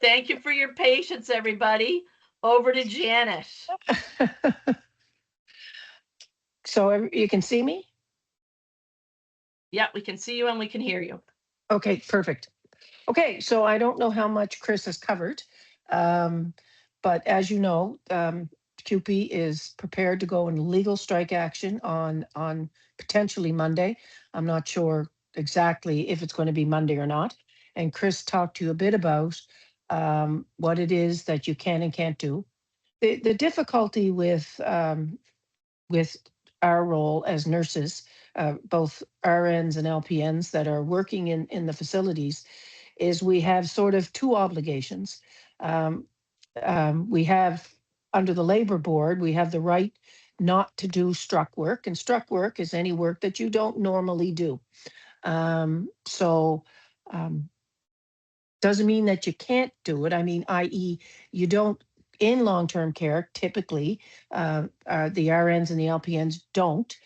Thank you for your patience, everybody. Over to Janet. So you can see me? Yeah, we can see you and we can hear you. Okay, perfect. Okay, so I don't know how much Chris has covered, um, but as you know, CUPE is prepared to go in legal strike action on potentially Monday. I'm not sure exactly if it's going to be Monday or not. And Chris talked to you a bit about what it is that you can and can't do. The difficulty with our role as nurses, both RNs and LPNs that are working in the facilities, is we have sort of two obligations. Um, we have, under the labor board, we have the right not to do struck work, and struck work is any work that you don't normally do. So doesn't mean that you can't do it. I mean, i.e., you don't, in long-term care, typically, the RNs and the LPNs don't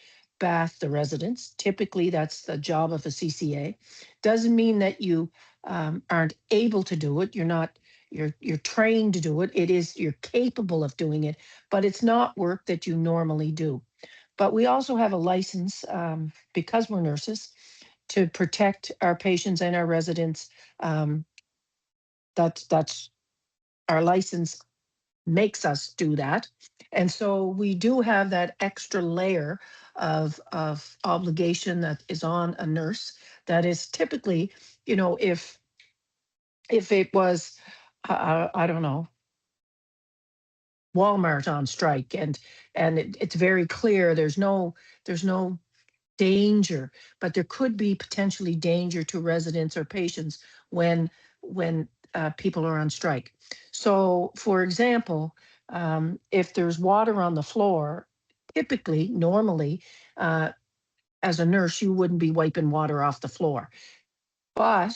bath the residents. Typically, that's the job of a CCA. Doesn't mean that you aren't able to do it. You're trained to do it. You're capable of doing it, but it's not work that you normally do. But we also have a license, because we're nurses, to protect our patients and our residents. Um, that's our license makes us do that. And so we do have that extra layer of obligation that is on a nurse that is typically, if it was, I don't know, Walmart on strike, and it's very clear there's no danger, but there could be potentially danger to residents or patients when people are on strike. So, for example, if there's water on the floor, typically, normally, uh, as a nurse, you wouldn't be wiping water off the floor, but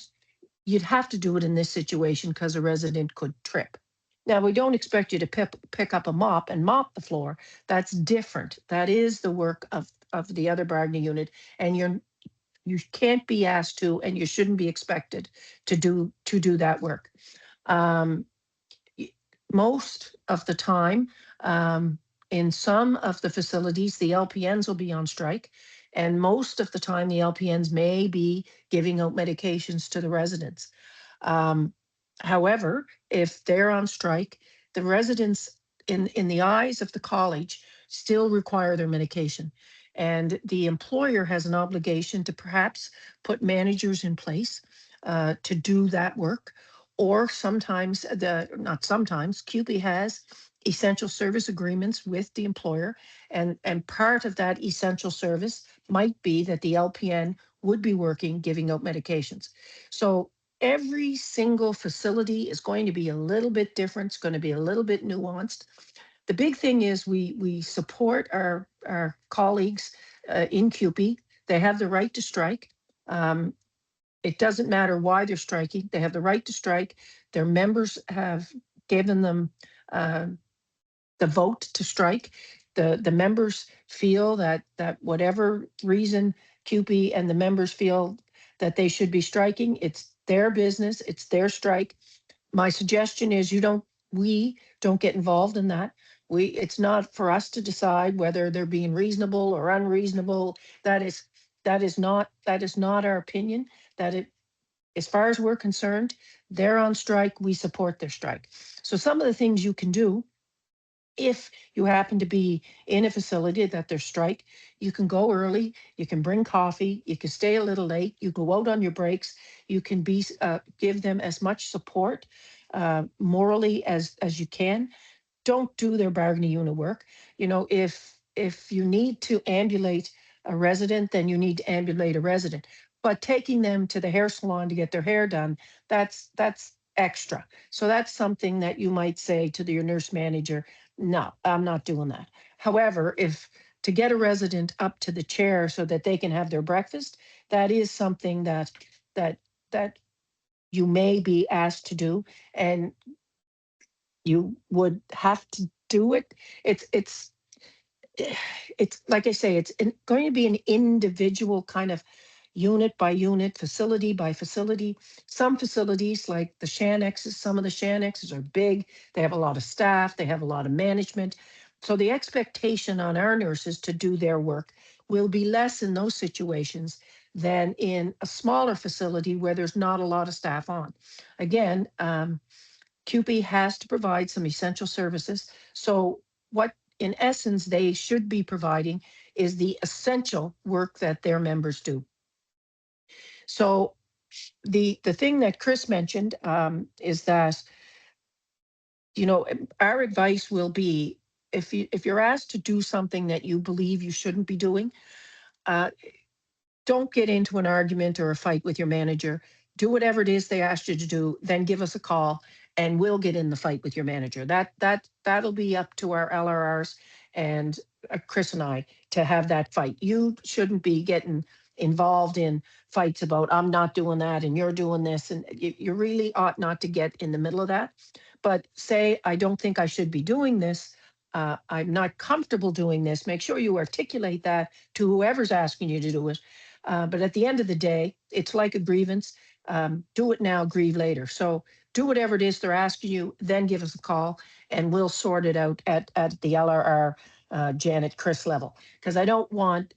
you'd have to do it in this situation because a resident could trip. Now, we don't expect you to pick up a mop and mop the floor. That's different. That is the work of the other bargaining unit, and you can't be asked to, and you shouldn't be expected to do that work. Um, Most of the time, in some of the facilities, the LPNs will be on strike, and most of the time, the LPNs may be giving out medications to the residents. Um, However, if they're on strike, the residents, in the eyes of the college, still require their medication. And the employer has an obligation to perhaps put managers in place to do that work. Or sometimes, not sometimes, CUPE has essential service agreements with the employer. And part of that essential service might be that the LPN would be working, giving out medications. So every single facility is going to be a little bit different. It's going to be a little bit nuanced. The big thing is we support our colleagues in CUPE. They have the right to strike. Um, it doesn't matter why they're striking. They have the right to strike. Their members have given them uh, the vote to strike. The members feel that whatever reason CUPE and the members feel that they should be striking, it's their business, it's their strike. My suggestion is we don't get involved in that. It's not for us to decide whether they're being reasonable or unreasonable. That is not our opinion. As far as we're concerned, they're on strike, we support their strike. So some of the things you can do, if you happen to be in a facility that there's strike, you can go early, you can bring coffee, you can stay a little late, you go out on your breaks, you can give them as much support morally as you can. Don't do their bargaining unit work. If you need to ambulate a resident, then you need to ambulate a resident. But taking them to the hair salon to get their hair done, that's extra. So that's something that you might say to your nurse manager, no, I'm not doing that. However, if to get a resident up to the chair so that they can have their breakfast, that is something that you may be asked to do, and you would have to do it. It's it's like I say, it's going to be an individual kind of, unit by unit, facility by facility. Some facilities like the Shannexes, some of the Shannexes are big. They have a lot of staff, they have a lot of management. So the expectation on our nurses to do their work will be less in those situations than in a smaller facility where there's not a lot of staff on. Again, CUPE has to provide some essential services. So what in essence they should be providing is the essential work that their members do. So the thing that Chris mentioned is that, you know, our advice will be if you're asked to do something that you believe you shouldn't be doing, don't get into an argument or a fight with your manager. Do whatever it is they asked you to do, then give us a call and we'll get in the fight with your manager. That'll be up to our LRRs and Chris and I to have that fight. You shouldn't be getting involved in fights about I'm not doing that and you're doing this, and you really ought not to get in the middle of that. But say, I don't think I should be doing this. I'm not comfortable doing this. Make sure you articulate that to whoever's asking you to do it. But at the end of the day, it's like a grievance. Do it now, grieve later. So do whatever it is they're asking you, then give us a call and we'll sort it out at the LRR Janet Chris level. Because I don't want,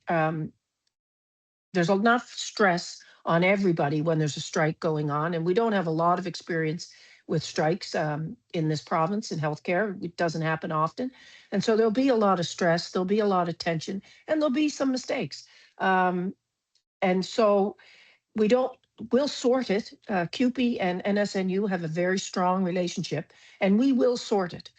there's enough stress on everybody when there's a strike going on. And we don't have a lot of experience with strikes in this province in healthcare. It doesn't happen often. And so there'll be a lot of stress, there'll be a lot of tension, and there'll be some mistakes. And so we'll sort it. CUPE and NSNU have a very strong relationship and we will sort it.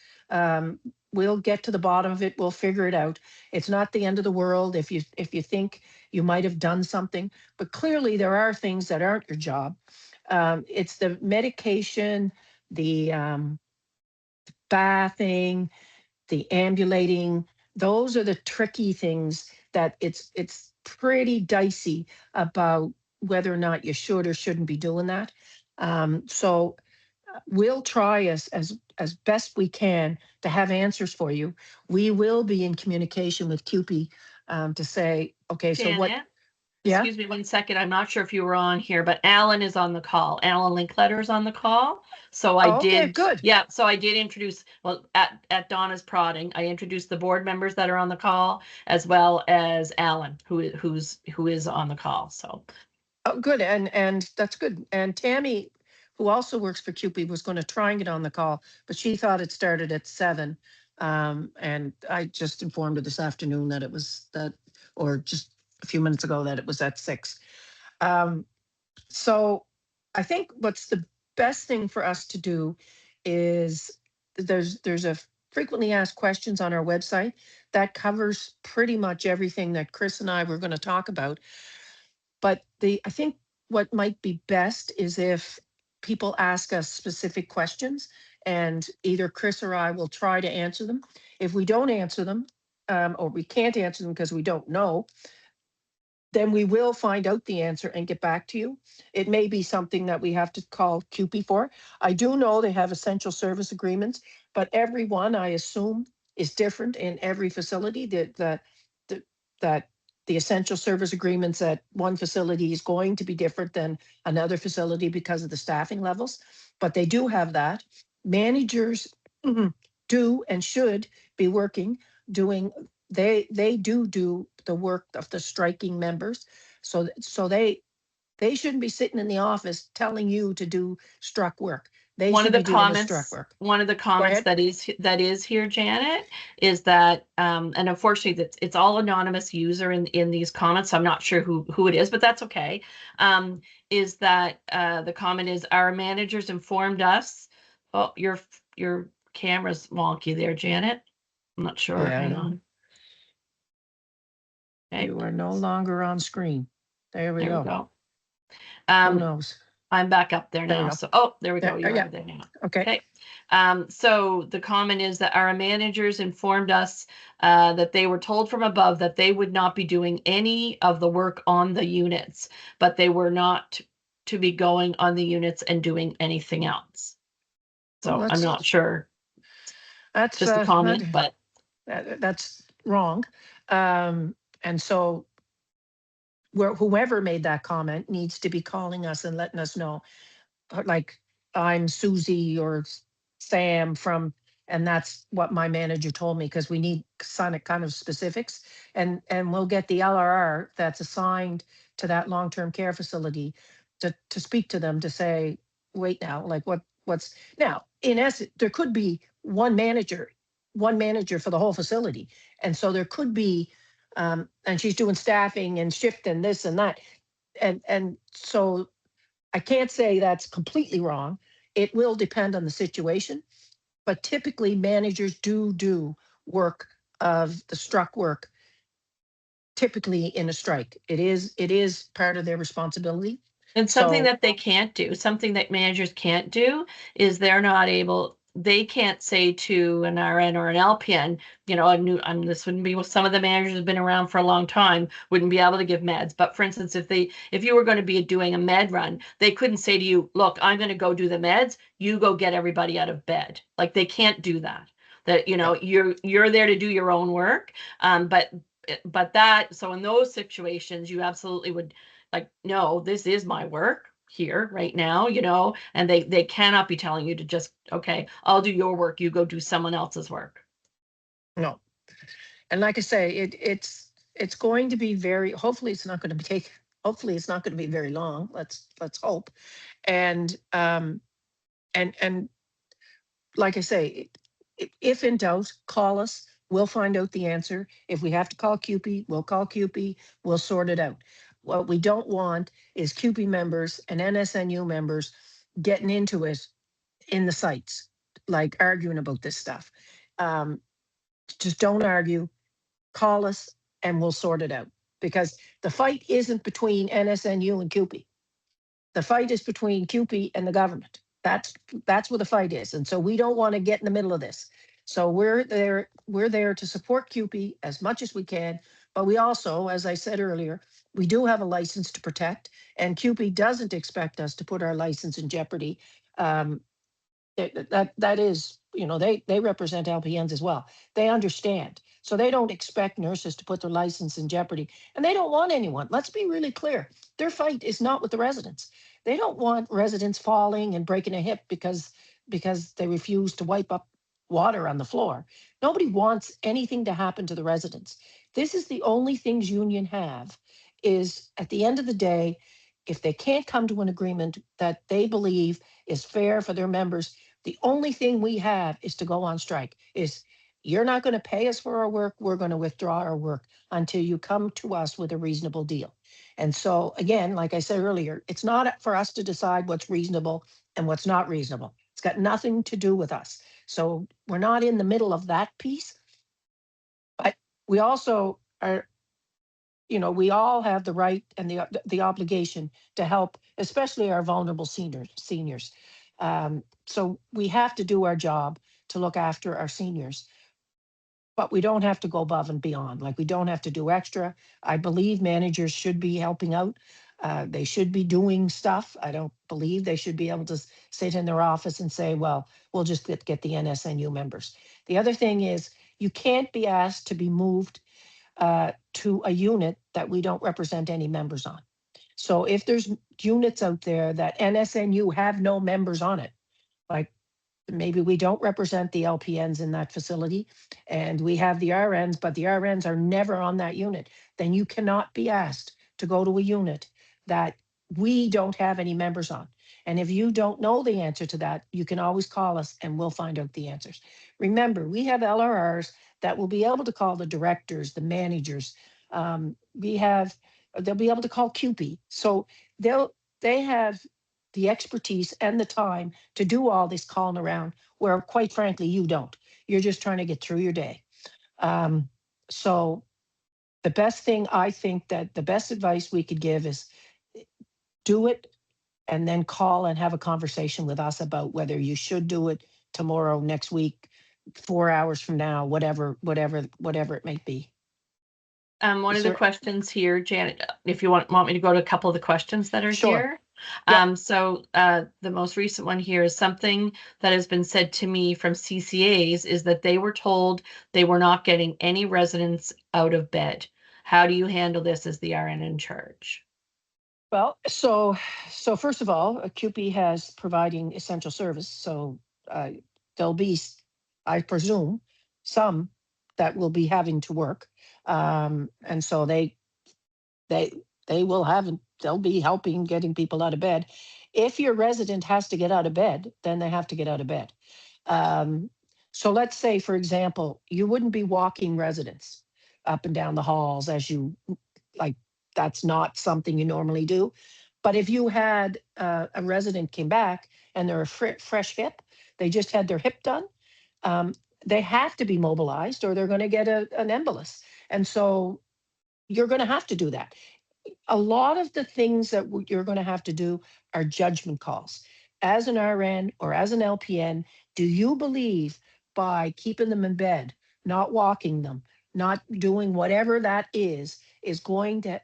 We'll get to the bottom of it. We'll figure it out. It's not the end of the world if you think you might have done something, but clearly there are things that aren't your job. It's the medication, the bathing, the ambulating. Those are the tricky things that it's pretty dicey about whether or not you should or shouldn't be doing that. So we'll try as best we can to have answers for you. We will be in communication with CUPE to say, okay, so what? Janet, Yeah. excuse me 1 second. I'm not sure if you were on here, but Alan is on the call. Alan Linkletter is on the call. So I Okay, did. good. Yeah. So I did introduce, well, at Donna's prodding, I introduced the board members that are on the call, as well as Alan, who is on the call. So. Oh, good. And that's good. And Tammy, who also works for CUPE, was going to try and get on the call, but she thought it started at 7. And I just informed her this afternoon that it was that, or just a few minutes ago, that it was at 6. So I think what's the best thing for us to do is there's a frequently asked questions on our website that covers pretty much everything that Chris and I were going to talk about. But I think what might be best is if people ask us specific questions and either Chris or I will try to answer them. If we don't answer them, or we can't answer them because we don't know, then we will find out the answer and get back to you. It may be something that we have to call CUPE for. I do know they have essential service agreements, but every one, I assume, is different in every facility. That the essential service agreements at one facility is going to be different than another facility because of the staffing levels, but they do have that. Managers do and should be doing they do the work of the striking members. So they shouldn't be sitting in the office telling you to do struck work. They One should of the be doing the struck comments, work. one of the comments ahead. that is here, Janet, is that, and unfortunately it's all anonymous user in these comments. So I'm not sure who it is, but that's okay. Is that the comment is our managers informed us. Oh, your camera's wonky there, Janet. I'm not sure. Yeah, Hang on. Okay. You are no longer on screen. There we go. Who knows? I'm back up there now. So, oh, there we go. You're yeah. there now. Okay. So the comment is that our managers informed us that they were told from above that they would not be doing any of the work on the units, but they were not to be going on the units and doing anything else. So well, I'm not sure. That's just a comment, but that's wrong. And so whoever made that comment needs to be calling us and letting us know, like, I'm Susie or Sam from, and that's what my manager told me, because we need kind of specifics, and we'll get the LRR that's assigned to that long-term care facility to speak to them to say, wait now, like what's now, in essence, there could be one manager for the whole facility. And so there could be, and she's doing staffing and shift and this and that. And so I can't say that's completely wrong. It will depend on the situation, but typically managers do work of the struck work typically in a strike. It is part of their responsibility. And something So that they can't do, something that managers can't do, is they're not able, they can't say to an RN or an LPN, you know, this wouldn't be, some of the managers have been around for a long time, wouldn't be able to give meds. But for instance, if you were going to be doing a med run, they couldn't say to you, look, I'm going to go do the meds, you go get everybody out of bed. Like, they can't do that. That, you know, you're there to do your own work. But that, so in those situations, you absolutely would, like, no, this is my work here right now, you know, and they cannot be telling you to just, okay, I'll do your work, you go do someone else's work. no, and like I say, it's going to be very, hopefully it's not going to take, hopefully it's not going to be very long. Let's hope. And and like I say, if in doubt, call us. We'll find out the answer. If we have to call CUPE, we'll call CUPE. We'll sort it out. What we don't want is CUPE members and NSNU members getting into it in the sites, like arguing about this stuff. Just don't argue. Call us and we'll sort it out, because the fight isn't between NSNU and CUPE. The fight is between CUPE and the government. That's where the fight is. And so we don't want to get in the middle of this. So we're there to support CUPE as much as we can. But we also, as I said earlier, we do have a license to protect, and CUPE doesn't expect us to put our license in jeopardy. That is, you know, they represent LPNs as well. They understand. So they don't expect nurses to put their license in jeopardy, and they don't want anyone. Let's be really clear. Their fight is not with the residents. They don't want residents falling and breaking a hip because they refuse to wipe up water on the floor. Nobody wants anything to happen to the residents. This is the only things union have, is at the end of the day, if they can't come to an agreement that they believe is fair for their members, the only thing we have is to go on strike. Is, you're not going to pay us for our work, we're going to withdraw our work until you come to us with a reasonable deal. And so again, like I said earlier, it's not for us to decide what's reasonable and what's not reasonable. It's got nothing to do with us. So we're not in the middle of that piece. But we also are, you know, we all have the right and the obligation to help, especially our vulnerable seniors. So we have to do our job to look after our seniors, but we don't have to go above and beyond. Like, we don't have to do extra. I believe managers should be helping out. They should be doing stuff. I don't believe they should be able to sit in their office and say, well, we'll just get the NSNU members. The other thing is, you can't be asked to be moved to a unit that we don't represent any members on. So if there's units out there that NSNU have no members on it, like maybe we don't represent the LPNs in that facility and we have the RNs, but the RNs are never on that unit, then you cannot be asked to go to a unit that we don't have any members on. And if you don't know the answer to that, you can always call us and we'll find out the answers. Remember, we have LRRs that will be able to call the directors, the managers. They'll be able to call CUPE. So they have the expertise and the time to do all this calling around, where quite frankly, you don't. You're just trying to get through your day. So the best thing, I think that the best advice we could give is do it and then call and have a conversation with us about whether you should do it tomorrow, next week, 4 hours from now, whatever it may be. One of the questions here, Janet, if you want me to go to a couple of the questions that are here. Yep. So the most recent one here is something that has been said to me from CCAs, is that they were told they were not getting any residents out of bed. How do you handle this as the RN in charge? Well, so first of all, CUPE has providing essential service, so uh, there'll be, I presume, some that will be having to work, and so they they will have they'll be helping getting people out of bed. If your resident has to get out of bed, then they have to get out of bed. Um, so let's say, for example, you wouldn't be walking residents up and down the halls as you like. That's not something you normally do. But if you had a resident came back and they're a fresh hip, they just had their hip done, um, they have to be mobilized or they're going to get an embolus. And so you're going to have to do that. A lot of the things that you're going to have to do are judgment calls. As an RN or as an LPN, do you believe by keeping them in bed, not walking them, not doing whatever that is going to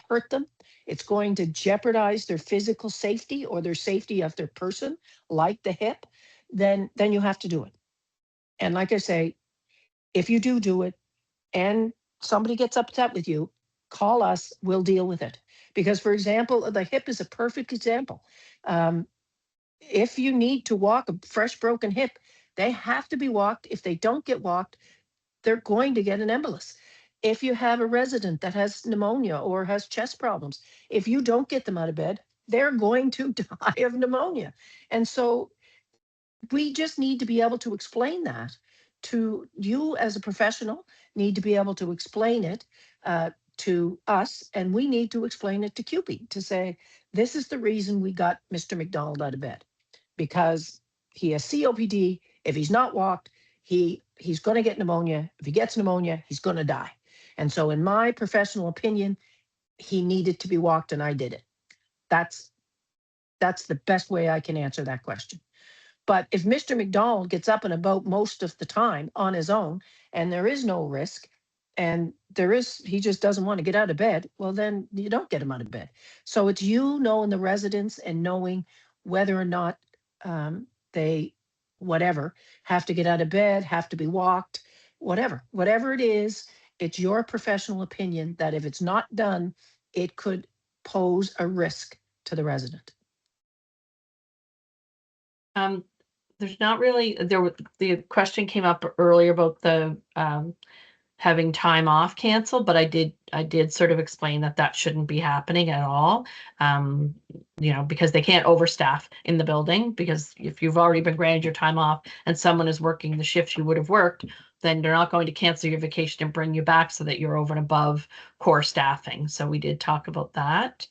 hurt them? It's going to jeopardize their physical safety or their safety of their person, like the hip, then you have to do it. And like I say, if you do it and somebody gets upset with you, call us, we'll deal with it. Because, for example, the hip is a perfect example. Um, if you need to walk a fresh broken hip, they have to be walked. If they don't get walked, they're going to get an embolus. If you have a resident that has pneumonia or has chest problems, if you don't get them out of bed, they're going to die of pneumonia. And so we just need to be able to explain that to you as a professional, need to be able to explain it to us, and we need to explain it to CUPE to say, this is the reason we got Mr. McDonald out of bed, because he has COPD. If he's not walked, he's going to get pneumonia. If he gets pneumonia, he's going to die. And so in my professional opinion, he needed to be walked and I did it. That's the best way I can answer that question. But if Mr. McDonald gets up and about most of the time on his own and there is no risk and he just doesn't want to get out of bed, well, then you don't get him out of bed. So it's you knowing the residents and knowing whether or not they, whatever, have to get out of bed, have to be walked, whatever it is, it's your professional opinion that if it's not done, it could pose a risk to the resident. There's not really the question came up earlier about the having time off canceled, but I did sort of explain that shouldn't be happening at all. Because they can't overstaff in the building, because if you've already been granted your time off and someone is working the shift you would have worked, then they're not going to cancel your vacation and bring you back so that you're over and above core staffing. So we did talk about that.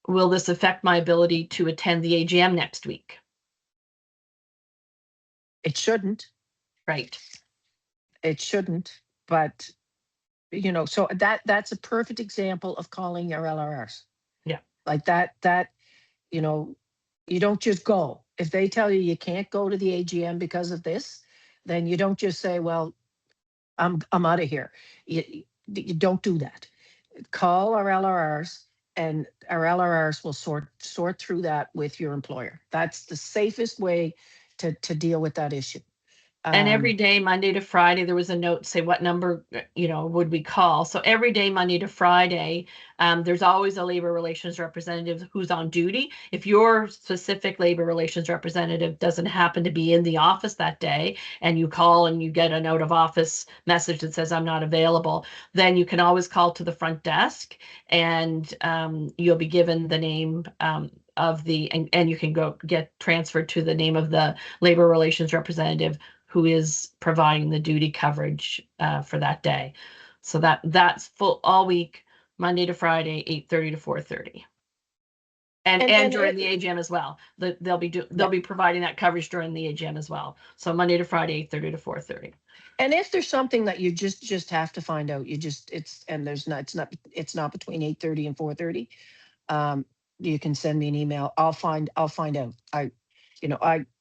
Will this affect my ability to attend the AGM next week? It shouldn't. Right. It shouldn't, but so that's a perfect example of calling your LRRs. Yeah. Like that, you don't just go. If they tell you you can't go to the AGM because of this, then you don't just say, well, I'm out of here. You don't do that. Call our LRRs and our LRRs will sort through that with your employer. That's the safest way to deal with that issue. And every day, Monday to Friday, there was a note to say what number, would we call. So every day, Monday to Friday, there's always a labor relations representative who's on duty. If your specific labor relations representative doesn't happen to be in the office that day and you call and you get an out of office message that says I'm not available, then you can always call to the front desk and you'll be given the name of and you can go get transferred to the name of the labor relations representative who is providing the duty coverage for that day. So that's full all week, Monday to Friday, 8:30 to 4:30. And during the AGM as well. They'll be providing that coverage during the AGM as well. So Monday to Friday, 8:30 to 4:30. And if there's something that you just have to find out, it's not between 8:30 and 4:30. You can send me an email. I'll find out.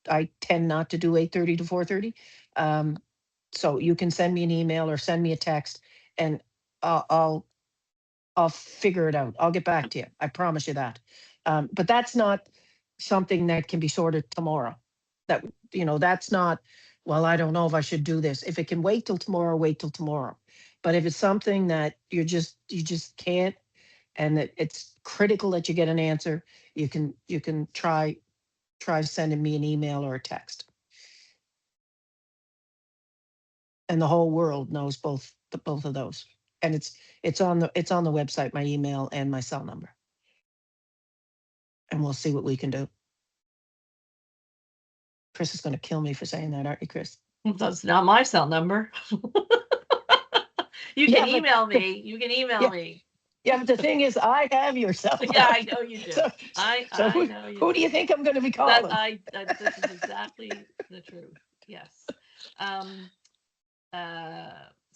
I tend not to do 8:30 to 4:30. So you can send me an email or send me a text and I'll figure it out. I'll get back to you. I promise you that. But that's not something that can be sorted tomorrow. That's not well, I don't know if I should do this. If it can wait till tomorrow, wait till tomorrow. But if it's something that you just can't, and that it's critical that you get an answer, you can try sending me an email or a text. And the whole world knows both of those. And it's on the website, my email and my cell number. And we'll see what we can do. Chris is going to kill me for saying that, aren't you, Chris? That's not my cell number. You Yeah, can but email me. You can email yeah, me. yeah, but the thing is, I have your cell number. Yeah, I know you do. So, I who, know you who do do. you think I'm going to be That calling? this is exactly the truth. Yes. Um,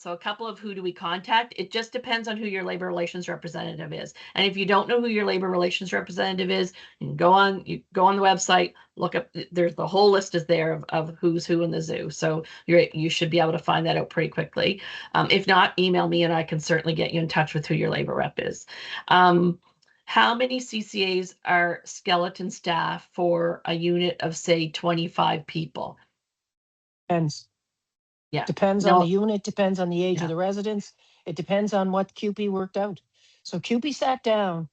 so a couple of who do we contact? It just depends on who your labor relations representative is. And if you don't know who your labor relations representative is, you go on the website, look up, there's the whole list is there of who's who in the zoo. So you should be able to find that out pretty quickly. If not, email me and I can certainly get you in touch with who your labor rep is. How many CCAs are skeleton staff for a unit of, say, 25 people? And Yeah. depends on the No. unit, depends on the age of Yeah. the residents. It depends on what QP worked out. So QP sat down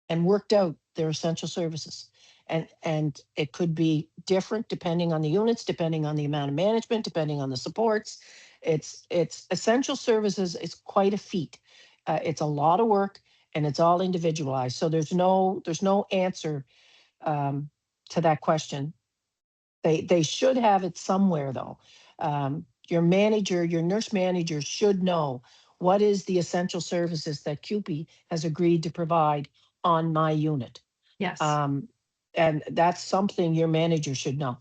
and worked out their essential services. And it could be different depending on the units, depending on the amount of management, depending on the supports. It's essential services is quite a feat. It's a lot of work and it's all individualized. So there's no answer to that question. They should have it somewhere though. Your manager, your nurse manager should know what is the essential services that CUPE has agreed to provide on my unit. Yes. And that's something your manager should know.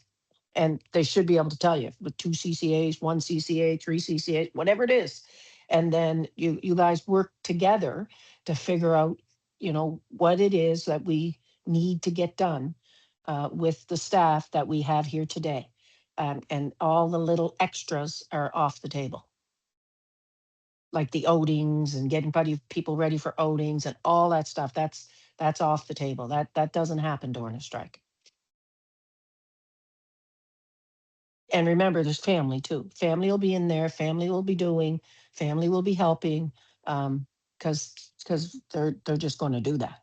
And they should be able to tell you with 2 CCAs, 1 CCA, 3 CCAs, whatever it is. And then you guys work together to figure out, what it is that we need to get done with the staff that we have here today. And all the little extras are off the table. Like the outings and getting people ready for outings and all that stuff. That's off the table. That doesn't happen during a strike. And remember, there's family too. Family will be in there. Family will be doing. Family will be helping. Because they're just going to do that.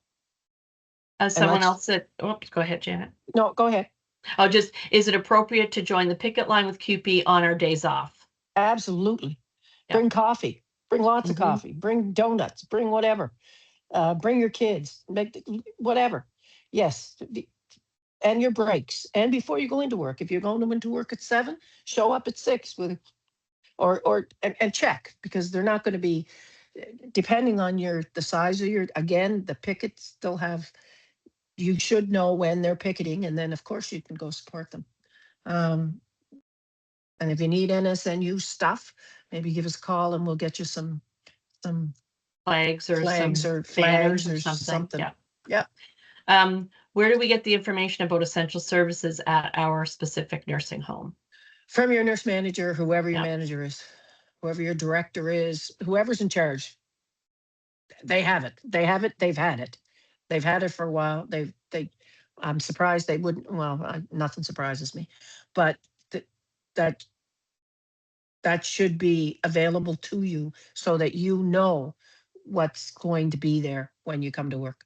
As And someone that's else said, oops, go ahead, Janet. no, go ahead. Oh, is it appropriate to join the picket line with QP on our days off? Absolutely. Yeah. Bring coffee. Bring lots of Mhm. coffee. Bring donuts. Bring whatever. Bring your kids. Make whatever. Yes. And your breaks. And before you go into work, if you're going into work at 7, show up at 6 with and check, because they're not going to be, depending on the size of again, the pickets still have, you should know when they're picketing, and then of course you can go support them. And if you need NSNU stuff, maybe give us a call and we'll get you some flags or flags some or banners flags or or something. something. Yeah. Where do we get the information about essential services at our specific nursing home? From your nurse manager, whoever your Yeah. manager is, whoever your director is, whoever's in charge. They have it. They have it. They've had it. They've had it for a while. I'm surprised they wouldn't. Well, nothing surprises me, but that that should be available to you so that you know what's going to be there when you come to work.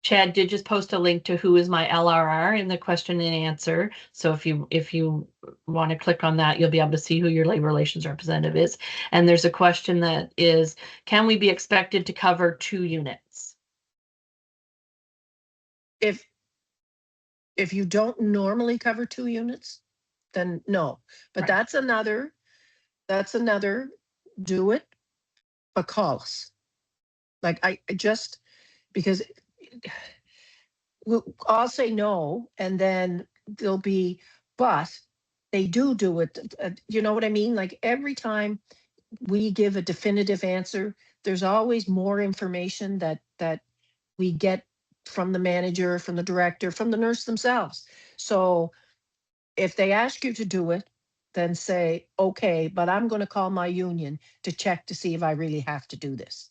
Chad did just post a link to who is my LRR in the question and answer. So if you want to click on that, you'll be able to see who your labor relations representative is. And there's a question that is, can we be expected to cover 2 units? If you don't normally cover 2 units, then no. But Right. that's another do it, but call us. Like I just, because I'll say no, and then there'll be, but they do it. You know what I mean? Like every time we give a definitive answer, there's always more information that we get from the manager, from the director, from the nurse themselves. So if they ask you to do it, then say, okay, but I'm going to call my union to check to see if I really have to do this.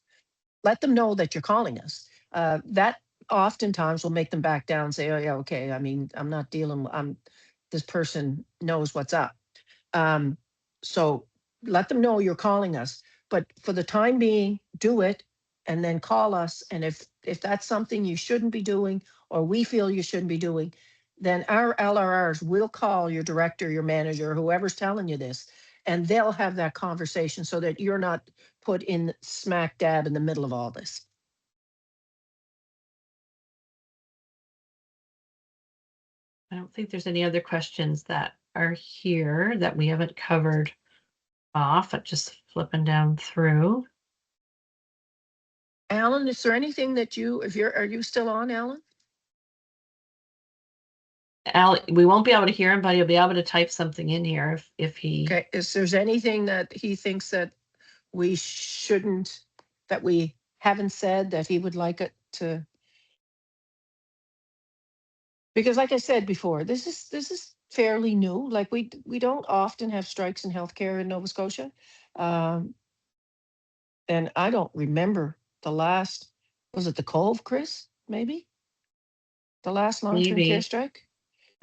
Let them know that you're calling us. That oftentimes will make them back down and say, oh yeah, okay. I mean, I'm not dealing, this person knows what's up. So let them know you're calling us, but for the time being, do it and then call us. And if that's something you shouldn't be doing, or we feel you shouldn't be doing, then our LRRs will call your director, your manager, whoever's telling you this, and they'll have that conversation so that you're not put in smack dab in the middle of all this. I don't think there's any other questions that are here that we haven't covered off. I'm just flipping down through. Alan, is there anything that are you still on, Alan? Al, we won't be able to hear him, but he'll be able to type something in here if he. Okay, is there's anything that he thinks that we shouldn't, that we haven't said that he would like it to? Because like I said before, this is fairly new. Like we don't often have strikes in healthcare in Nova Scotia. And I don't remember the last, was it the Cove, Chris? Maybe? The last long-term care Maybe. strike?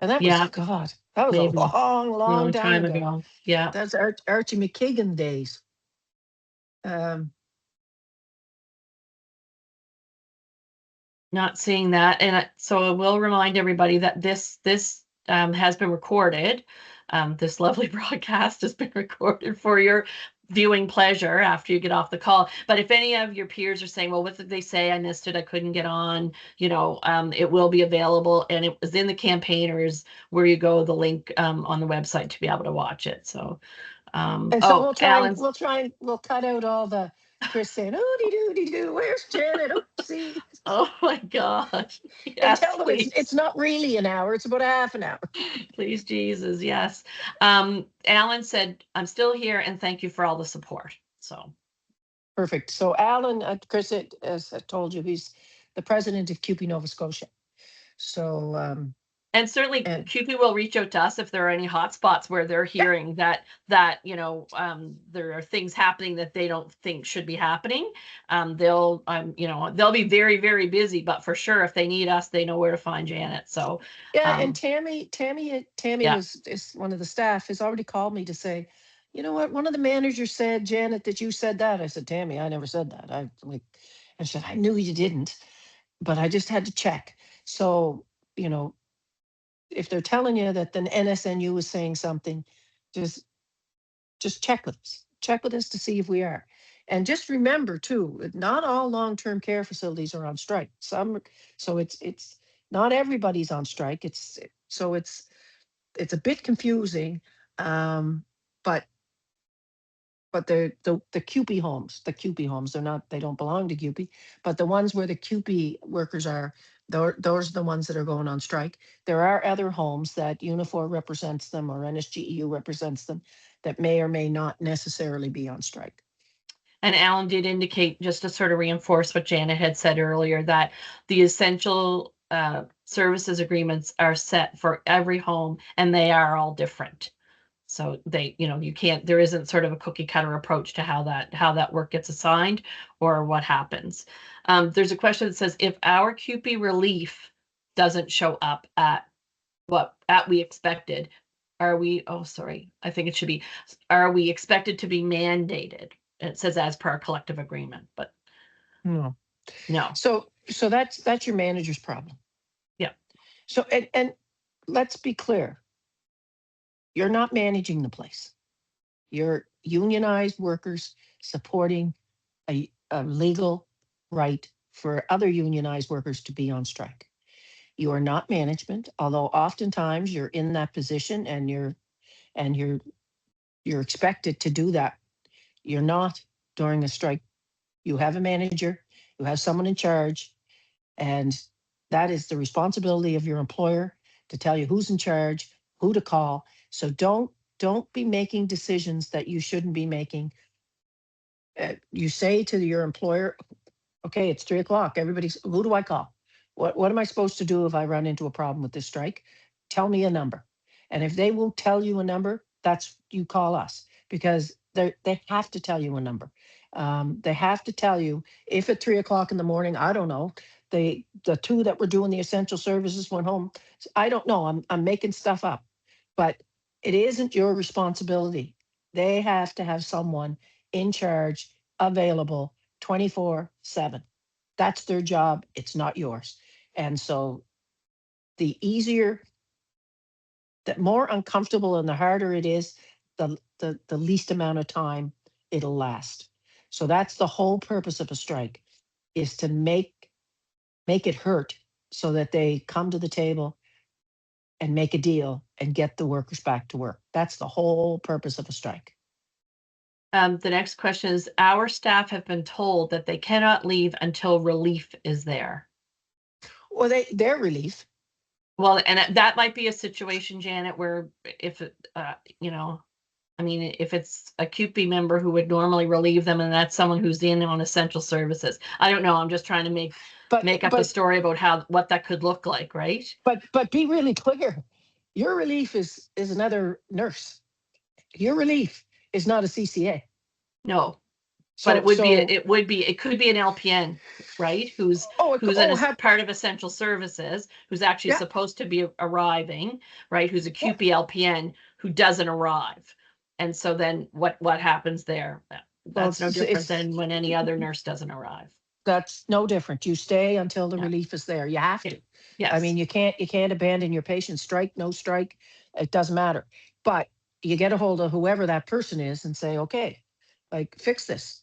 And that was, Yeah, God, that was a maybe. long time Time ago. ago. Yeah. That's Archie McKagan days. Not seeing that. And so I will remind everybody that this has been recorded. This lovely broadcast has been recorded for your viewing pleasure after you get off the call. But if any of your peers are saying, well, what did they say? I missed it. I couldn't get on, it will be available. And it was in the campaigners where you go, the link on the website to be able to watch it. So, And so Alan's. we'll cut out all the Chris saying, "Oh, doo, where's Janet? Oopsie." Oh my gosh. And Yes, tell them please. it's not really an hour, it's about a half an hour. Please, Jesus, yes. Alan said, I'm still here and thank you for all the support. So Perfect. So Alan, Chris, as I told you, he's the president of CUPE Nova Scotia. So and certainly CUPE will reach out to us if there are any hot spots where they're hearing that there are things happening that they don't think should be happening. They'll be very, very busy, but for sure, if they need us, they know where to find Janet. So yeah, and Tammy yeah. is one of the staff has already called me to say, you know what, one of the managers said, Janet, that you said that. I said, Tammy, I never said that. And she said, I knew you didn't, but I just had to check. So, if they're telling you that the NSNU is saying something, just check with us. Check with us to see if we are. And just remember too, not all long-term care facilities are on strike. So it's not everybody's on strike. It's a bit confusing. But the CUPE homes, they don't belong to CUPE, but the ones where the CUPE workers are, those are the ones that are going on strike. There are other homes that Unifor represents them or NSGEU represents them that may or may not necessarily be on strike. And Alan did indicate, just to sort of reinforce what Janet had said earlier, that the essential services agreements are set for every home and they are all different. So there isn't sort of a cookie cutter approach to how that work gets assigned or what happens. There's a question that says, if our CUPE relief doesn't show up at we expected, are we expected to be mandated? It says as per our collective agreement, but no. So that's your manager's problem. Yeah. So and let's be clear. You're not managing the place. You're unionized workers supporting a legal right for other unionized workers to be on strike. You are not management, although oftentimes you're in that position and you're expected to do that. You're not during a strike. You have a manager, you have someone in charge, and that is the responsibility of your employer to tell you who's in charge, who to call. So don't be making decisions that you shouldn't be making. You say to your employer, okay, it's 3:00. Who do I call? What am I supposed to do if I run into a problem with this strike? Tell me a number. And if they won't tell you a number, you call us, because they have to tell you a number. They have to tell you if at 3:00 in the morning, I don't know, the two that were doing the essential services went home. I don't know. I'm making stuff up, but It isn't your responsibility. They have to have someone in charge, available 24/7. That's their job. It's not yours. And so the easier, the more uncomfortable and the harder it is, the least amount of time it'll last. So that's the whole purpose of a strike, is to make it hurt so that they come to the table and make a deal and get the workers back to work. That's the whole purpose of a strike. The next question is, our staff have been told that they cannot leave until relief is there. Well, their relief. Well, and that might be a situation, Janet, where if, I mean, if it's a CUPE member who would normally relieve them, and that's someone who's in on essential services. I don't know. I'm just trying to make up a story about what that could look like, right? But be really clear. Your relief is another nurse. Your relief is not a CCA. No. So, but it could be an LPN, right? Who's part of essential services, who's actually supposed to be arriving, right? Who's a CUPE LPN who doesn't arrive. And so then what happens there? That's no different than when any other nurse doesn't arrive. That's no different. You stay until the relief is there. You have to. Yes. I mean, you can't abandon your patient. Strike, no strike, it doesn't matter. But you get a hold of whoever that person is and say, okay, like, fix this.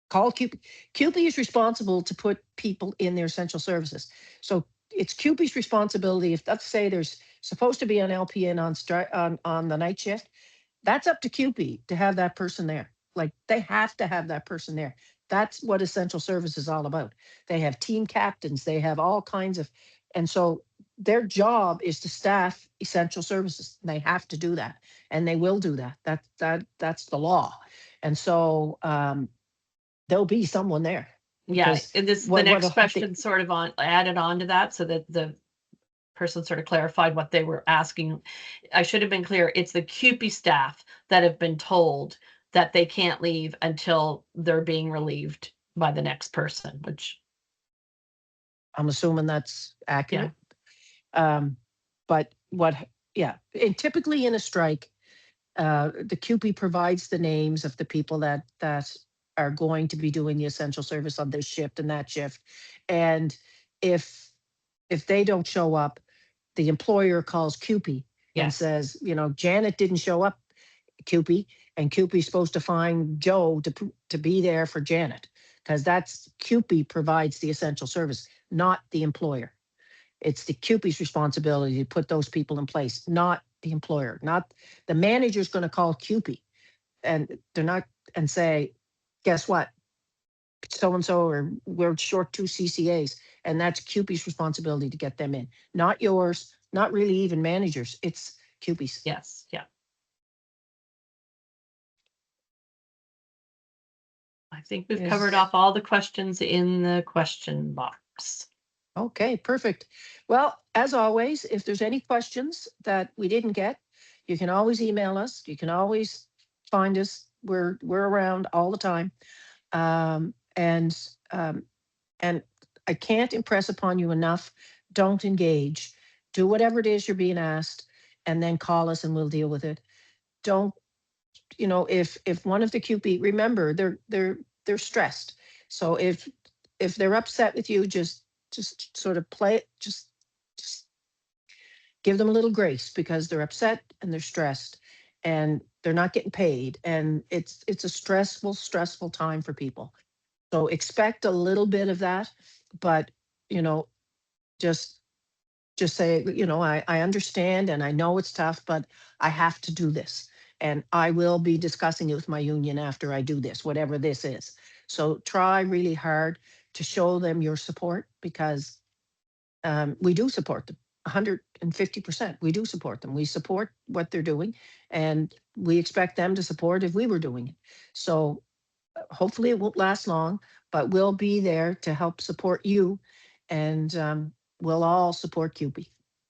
Call CUPE. CUPE is responsible to put people in their essential services. So it's CUPE's responsibility. If, let's say, there's supposed to be an LPN on the night shift, that's up to CUPE to have that person there. Like, they have to have that person there. That's what essential service is all about. They have team captains. They have all kinds of, and so their job is to staff essential services. They have to do that, and they will do that. That's the law. And so there'll be someone there. Yeah, and the next question sort of added on to that, so that the person sort of clarified what they were asking. I should have been clear. It's the CUPE staff that have been told that they can't leave until they're being relieved by the next person, which I'm assuming that's accurate. Yeah. But and typically in a strike, the CUPE provides the names of the people that are going to be doing the essential service on this shift and that shift. And if they don't show up, the employer calls CUPE and says, Janet didn't show up, CUPE, and CUPE's supposed to find Joe to be there for Janet, because that's CUPE provides the essential service, not the employer. It's the CUPE's responsibility to put those people in place, not the employer. Not the manager's going to call CUPE, and they're not, and say, guess what? So-and-so, or we're short 2 CCAs, and that's CUPE's responsibility to get them in, not yours, not really even managers. It's CUPE's. Yes. Yeah. I think we've covered off all the questions in the question box. Okay, perfect. Well, as always, if there's any questions that we didn't get, you can always email us. You can always find us. We're around all the time. And I can't impress upon you enough, don't engage. Do whatever it is you're being asked, and then call us and we'll deal with it. Don't, if one of the CUPE, remember, they're stressed. So if they're upset with you, just sort of play it, just give them a little grace, because they're upset and they're stressed and they're not getting paid, and it's a stressful time for people. So expect a little bit of that, but just say, I understand and I know it's tough, but I have to do this, and I will be discussing it with my union after I do this, whatever this is. So try really hard to show them your support, because we do support them 150%. We do support them. We support what they're doing, and we expect them to support if we were doing it. So hopefully it won't last long, but we'll be there to help support you, and we'll all support CUPE.